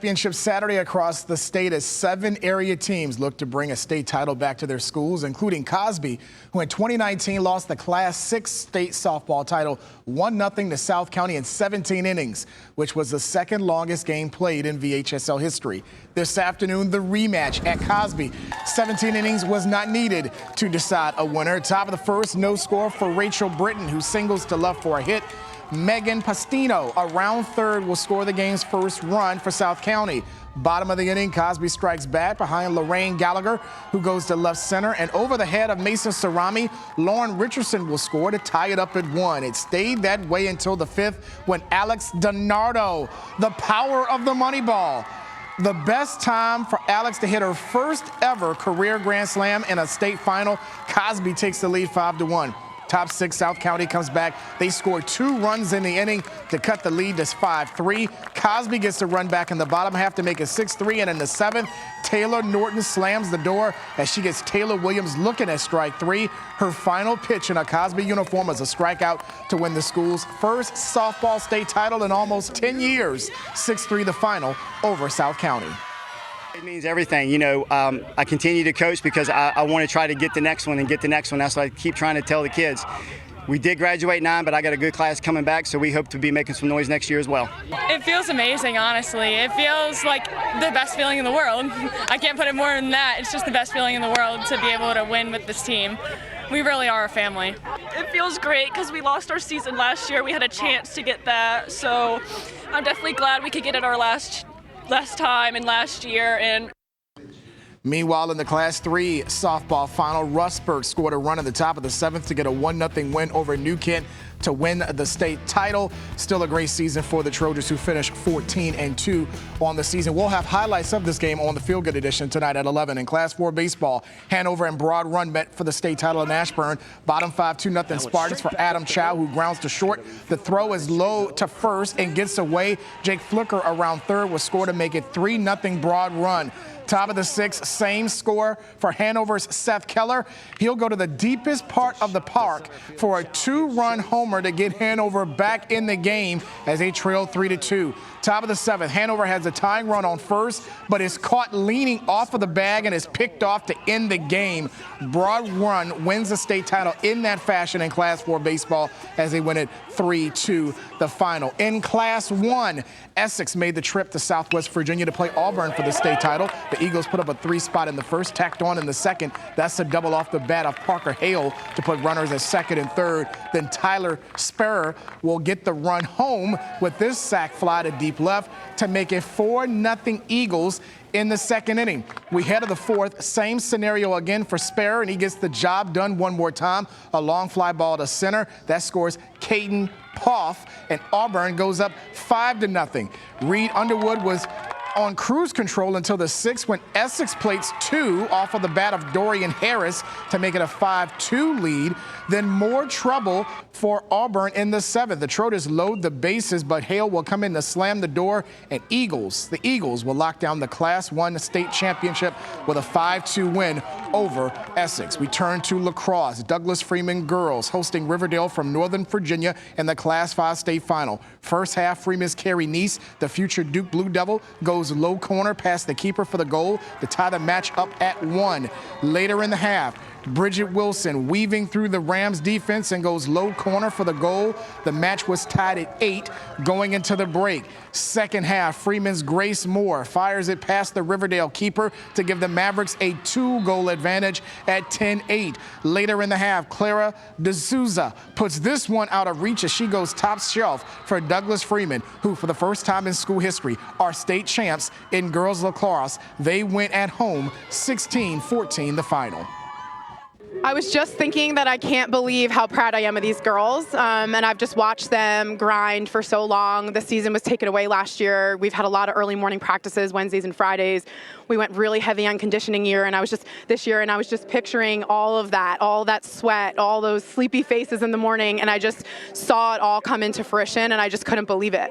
Championship Saturday across the state as 7 area teams look to bring a state title back to their schools, including COSBY, who in 2019 lost the Class 6 state softball title 1-0 to South County in 17 innings, which was the second longest game played in VHSL history. This afternoon, the rematch at COSBY. 17 innings was not needed to decide a winner. Top of the first, no score for Rachel Britton, who singles to left for a hit. Megan Pastino, around third, will score the game's first run for South County. Bottom of the inning, COSBY strikes back behind Lorraine Gallagher, who goes to left center. And over the head of Mason Sarami, Lauren Richardson will score to tie it up at 1. It stayed that way until the 5th when Alex DINARDO, the power of the money ball. The best time for Alex to hit her first ever career Grand Slam in a state final. COSBY takes the lead 5-1. Top 6, South County comes back. They score 2 runs in the inning to cut the lead to 5-3. COSBY gets to run back in the bottom half to make it 6-3. And in the 7th, Taylor Norton slams the door as she gets Taylor Williams looking at strike 3. Her final pitch in a COSBY uniform is a strikeout to win the school's first softball state title in almost 10 years. 6-3 the final over South County. It means everything. You know, I continue to coach because I want to try to get the next one and get the next one. That's what I keep trying to tell the kids. We did graduate 9, but I got a good class coming back, so we hope to be making some noise next year as well. It feels amazing, honestly. It feels like the best feeling in the world. I can't put it more than that. It's just the best feeling in the world to be able to win with this team. We really are a family. It feels great because we lost our season last year. We had a chance to get that, so I'm definitely glad we could get it our last time and last year. And meanwhile, in the Class 3 softball final, Rustburg scored a run at the top of the 7th to get a 1-0 win over New Kent to win the state title. Still a great season for the Trojans, who finished 14-2 on the season. We'll have highlights of this game on the Feel Good edition tonight at 11. In Class 4 baseball, Hanover and Broad Run met for the state title in Ashburn. Bottom 5, 2-0 Spartans for Adam Chow, who grounds to short. The throw is low to first and gets away. Jake Flicker around third will score to make it 3-0 Broad Run. Top of the 6th, same score for Hanover's Seth Keller. He'll go to the deepest part of the park for a 2-run homer to get Hanover back in the game as they trail 3-2. Top of the 7th, Hanover has a tying run on first, but is caught leaning off of the bag and is picked off to end the game. Broad Run wins the state title in that fashion in Class 4 baseball as they win it 3-2 the final. In Class 1, Essex made the trip to Southwest Virginia to play Auburn for the state title. The Eagles put up a 3 spot in the first, tacked on in the second. That's a double off the bat of Parker Hale to put runners at second and third. Then Tyler Sparrow will get the run home with this sac fly to deep left to make it 4-0 Eagles in the second inning. We head to the 4th, same scenario again for Sparrow, and he gets the job done one more time. A long fly ball to center. That scores Caden Poff, and Auburn goes up 5-0. Reed Underwood was on cruise control until the 6th when Essex plates 2 off of the bat of Dorian Harris to make it a 5-2 lead. Then more trouble for Auburn in the 7th. The Trojans load the bases, but Hale will come in to slam the door, and the Eagles will lock down the Class 1 state championship with a 5-2 win over Essex. We turn to lacrosse. Douglas Freeman girls hosting Riverdale from Northern Virginia in the Class 5 state final. First half, Freeman's Carrie Neese, the future Duke Blue Devil, goes low corner past the keeper for the goal to tie the match up at 1. Later in the half, Bridget Wilson weaving through the Rams defense and goes low corner for the goal. The match was tied at 8 going into the break. Second half, Freeman's Grace Moore fires it past the Riverdale keeper to give the Mavericks a 2-goal advantage at 10-8. Later in the half, Clara D'Souza puts this one out of reach as she goes top shelf for Douglas Freeman, who for the first time in school history are state champs in girls lacrosse. They went at home 16-14 the final. I was just thinking that I can't believe how proud I am of these girls, and I've just watched them grind for so long. The season was taken away last year. We've had a lot of early morning practices, Wednesdays and Fridays. We went really heavy on conditioning this year, and I was just picturing all that sweat, all those sleepy faces in the morning, and I just saw it all come into fruition, and I just couldn't believe it.